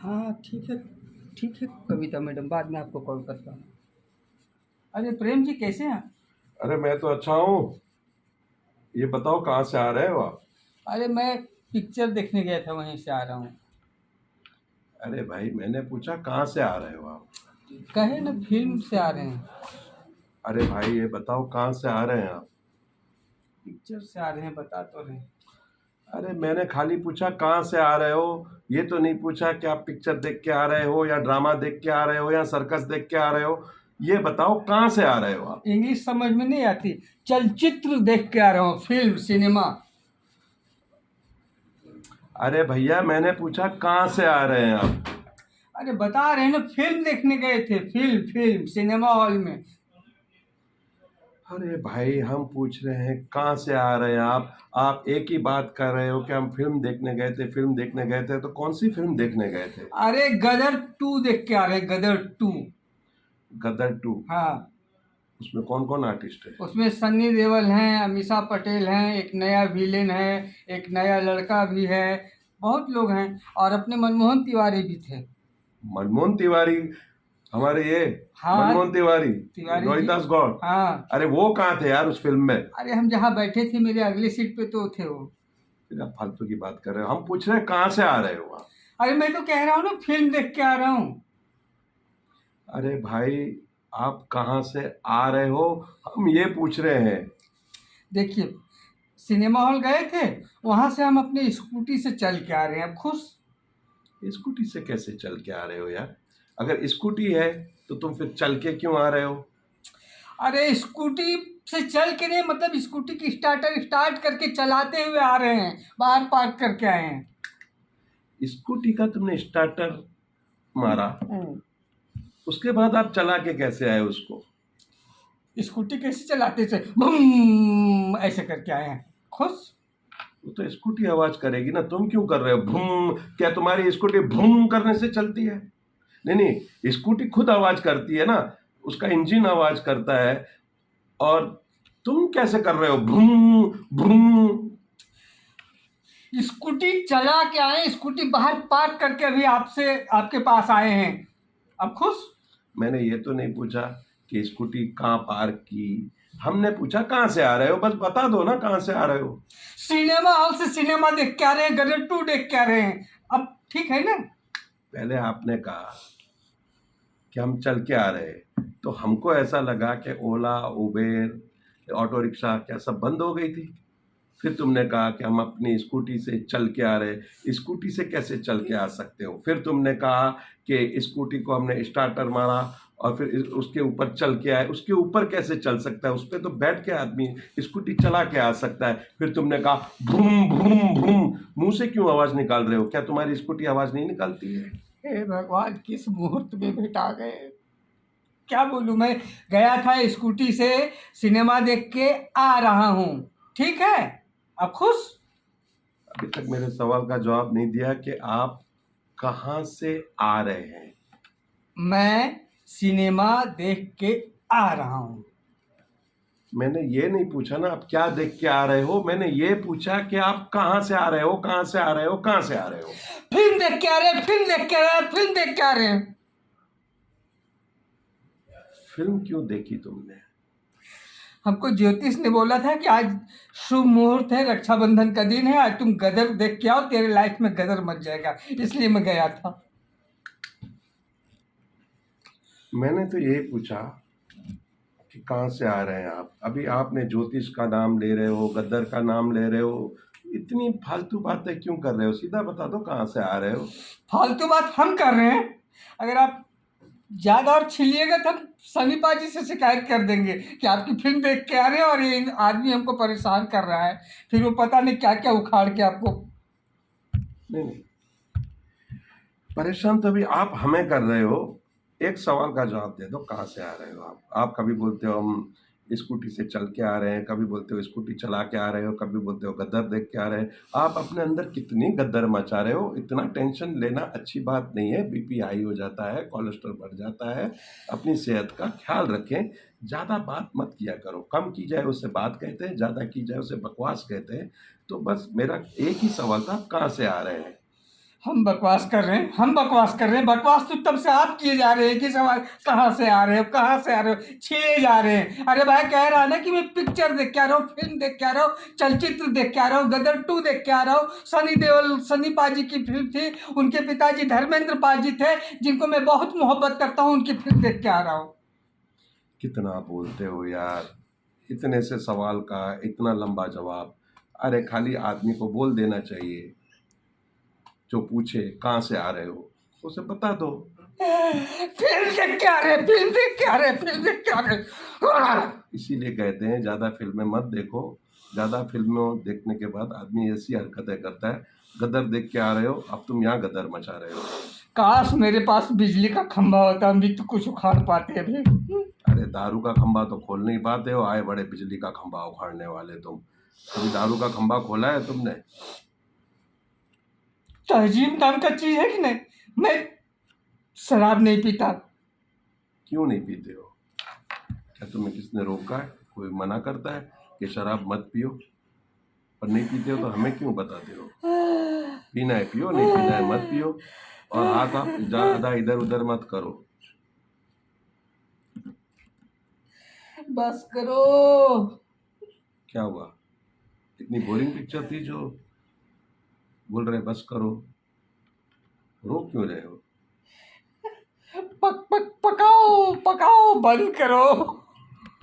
हाँ ठीक है कविता मैडम, बाद में आपको कॉल करता हूँ। अरे प्रेम जी कैसे हैं? अरे मैं तो अच्छा हूँ। ये बताओ कहाँ से आ रहे हो आप? अरे मैं पिक्चर देखने गया था, वहीं से आ रहा हूँ। अरे भाई मैंने पूछा कहाँ से आ रहे हो आप? कहे ना, फिल्म से आ रहे हैं। अरे भाई ये बताओ कहाँ से आ रहे हैं आप? पिक्चर से आ रहे हैं, बता तो रहे हैं। अरे मैंने खाली पूछा कहाँ से आ रहे हो। ये तो नहीं पूछा कि आप पिक्चर देख के आ रहे हो या ड्रामा देख के आ रहे हो या सर्कस देख के आ रहे हो। ये बताओ कहाँ से आ रहे हो आप? इंग्लिश समझ में नहीं आती, चलचित्र देख के आ रहा हूँ, फिल्म सिनेमा। अरे भैया मैंने पूछा कहाँ से आ रहे हैं आप? अरे बता रहे हैं ना, फिल्म देखने गए थे, फिल्म फिल्म सिनेमा हॉल में। अरे भाई हम पूछ रहे हैं कहाँ से आ रहे हैं आप एक ही बात कर रहे हो कि हम फिल्म देखने गए थे, फिल्म देखने गए थे। तो कौन सी फिल्म देखने गए थे? अरे गदर 2 देख के आ रहे हैं, गदर 2। गदर 2। हाँ, उसमें कौन कौन आर्टिस्ट है? उसमें सन्नी देओल हैं, अमीषा पटेल हैं, एक नया विलेन है, एक नया लड़का भी है, बहुत लोग हैं। और अपने मनमोहन तिवारी भी थे। मनमोहन तिवारी? हमारे ये हाँ, मनमोहन तिवारी, तिवारी जी। रोहिदास गौड़। हाँ, अरे वो कहाँ थे यार उस फिल्म में? अरे हम जहाँ बैठे थे, मेरे अगले सीट पे तो थे वो। फिर आप फालतू की बात कर रहे हो। हम पूछ रहे हैं कहाँ से आ रहे हो आप? अरे मैं तो कह रहा हूँ ना, फिल्म देख के आ रहा हूँ। अरे भाई आप कहाँ से आ रहे हो हम ये पूछ रहे हैं। देखिए, सिनेमा हॉल गए थे, वहां से हम अपनी स्कूटी से चल के आ रहे हैं। अब खुश? स्कूटी से कैसे चल के आ रहे हो यार? अगर स्कूटी है तो तुम फिर चल के क्यों आ रहे हो? अरे स्कूटी से चल के नहीं, मतलब स्कूटी की स्टार्टर स्टार्ट करके चलाते हुए आ रहे हैं, बाहर पार्क करके आए हैं। स्कूटी का तुमने स्टार्टर मारा, उसके बाद आप चला के कैसे आए उसको? स्कूटी कैसे चलाते थे, बम ऐसे करके आए हैं। खुश? वो तो स्कूटी आवाज करेगी ना, तुम क्यों कर रहे हो भूम? क्या तुम्हारी स्कूटी भूम करने से चलती है? नहीं नहीं, स्कूटी खुद आवाज करती है ना, उसका इंजन आवाज करता है। और तुम कैसे कर रहे हो भूम भूम? स्कूटी चला के आए, स्कूटी बाहर पार्क करके अभी आपसे आपके पास आए हैं। अब खुश? मैंने ये तो नहीं पूछा कि स्कूटी कहाँ पार्क की। हमने पूछा कहाँ से आ रहे हो, बस बता दो ना कहाँ से आ रहे हो। सिनेमा हॉल से सिनेमा देख के आ रहे हैं, गदर 2 देख के आ रहे हैं। अब ठीक है ना? पहले आपने कहा कि हम चल के आ रहे हैं, तो हमको ऐसा लगा कि ओला उबेर ऑटो रिक्शा क्या सब बंद हो गई थी। फिर तुमने कहा कि हम अपनी स्कूटी से चल के आ रहे हैं। स्कूटी से कैसे चल के आ सकते हो? फिर तुमने कहा कि स्कूटी को हमने स्टार्टर मारा और फिर उसके ऊपर चल के आए। उसके ऊपर कैसे चल सकता है? उस पर तो बैठ के आदमी स्कूटी चला के आ सकता है। फिर तुमने कहा भूम भूम भूम। मुंह से क्यों आवाज निकाल रहे हो? क्या तुम्हारी स्कूटी आवाज नहीं निकालती है? हे भगवान, किस मुहूर्त में भेटा गए। क्या बोलूं मैं, गया था स्कूटी से, सिनेमा देख के आ रहा हूं। ठीक है, अब खुश? अभी तक मेरे सवाल का जवाब नहीं दिया कि आप कहाँ से आ रहे हैं। मैं सिनेमा देख के आ रहा हूं। मैंने ये नहीं पूछा ना आप क्या देख के आ रहे हो, मैंने ये पूछा कि आप कहाँ से आ रहे हो, कहाँ से आ रहे हो, कहाँ से आ रहे हो। फिल्म देख के आ रहे हैं, फिल्म देख के आ रहे हैं, फिल्म देख के आ रहे हैं। फिल्म क्यों देखी तुमने? हमको ज्योतिष ने बोला था कि आज शुभ मुहूर्त है, रक्षाबंधन का दिन है, आज तुम गदर देख के आओ, तेरे लाइफ में गदर मच जाएगा, इसलिए मैं गया था। मैंने तो यही पूछा कि कहाँ से आ रहे हैं आप। अभी आपने ज्योतिष का नाम ले रहे हो, गद्दर का नाम ले रहे हो। इतनी फालतू बातें क्यों कर रहे हो? सीधा बता दो कहाँ से आ रहे हो। फालतू बात हम कर रहे हैं? अगर आप ज्यादा और छिलिएगा तो हम समीपा जी से शिकायत कर देंगे कि आपकी फिल्म देख के आ रहे हैं और ये आदमी हमको परेशान कर रहा है। फिर वो पता नहीं क्या क्या उखाड़ के आपको। नहीं नहीं, परेशान तो अभी आप हमें कर रहे हो। एक सवाल का जवाब दे दो, कहाँ से आ रहे हो आप कभी बोलते हो हम स्कूटी से चल के आ रहे हैं, कभी बोलते हो स्कूटी चला के आ रहे हो, कभी बोलते हो गद्दर देख के आ रहे हैं। आप अपने अंदर कितनी गद्दर मचा रहे हो। इतना टेंशन लेना अच्छी बात नहीं है। बीपी हाई हो जाता है, कोलेस्ट्रॉल बढ़ जाता है। अपनी सेहत का ख्याल रखें। ज़्यादा बात मत किया करो। कम की जाए उससे बात कहते हैं, ज़्यादा की जाए उसे बकवास कहते हैं। तो बस मेरा एक ही सवाल था, कहाँ से आ रहे हैं? हम बकवास कर रहे हैं, हम बकवास कर रहे हैं। बकवास तो तब से आप किए जा रहे हैं कि सवाल कहाँ से आ रहे हो, कहाँ से आ रहे हो, छिए जा रहे हैं। अरे भाई कह रहा है ना कि मैं पिक्चर देख के आ रहा हूँ, फिल्म देख के आ रहा हूँ, चलचित्र देख के आ रहा हूँ, गदर 2 देख के आ रहा हूँ। सनी देओल, सनी पाजी की फिल्म थी, उनके पिताजी धर्मेंद्र पाजी थे, जिनको मैं बहुत मोहब्बत करता हूँ, उनकी फिल्म देख के आ रहा हूँ। कितना बोलते हो यार, इतने से सवाल का इतना लंबा जवाब। अरे खाली आदमी को बोल देना चाहिए, जो पूछे कहाँ से आ रहे हो उसे बता दो। फिल्म देख के आ रहे हैं, फिल्म देख के आ रहे हैं, फिल्म देख के आ रहे हैं। इसीलिए कहते हैं ज़्यादा फिल्में मत देखो। ज़्यादा फिल्मों देखने के बाद आदमी ऐसी हरकतें करता है। गदर देख के आ रहे हो, अब तुम यहाँ गदर मचा रहे हो। काश मेरे पास बिजली का खंभा होता, हम भी तो कुछ उखाड़ पाते अभी। अरे दारू का खंभा तो खोल नहीं पाते हो, आए बड़े बिजली का खंभा उखाड़ने वाले तुम। कभी दारू का खंभा खोला है तुमने? तहजीब नाम का चीज है कि नहीं? मैं शराब नहीं पीता। क्यों नहीं पीते हो? क्या तुम्हें किसने रोका है? कोई मना करता है कि शराब मत पियो? और नहीं पीते हो तो हमें क्यों बताते हो? पीना है पियो, नहीं पीना है मत पियो। और हाथ आप ज़्यादा इधर उधर मत करो। बस करो। क्या हुआ? इतनी बोरिंग पिक्चर थी जो बोल रहे बस करो? रो क्यों रहे हो? पकाओ पकाओ, बंद करो।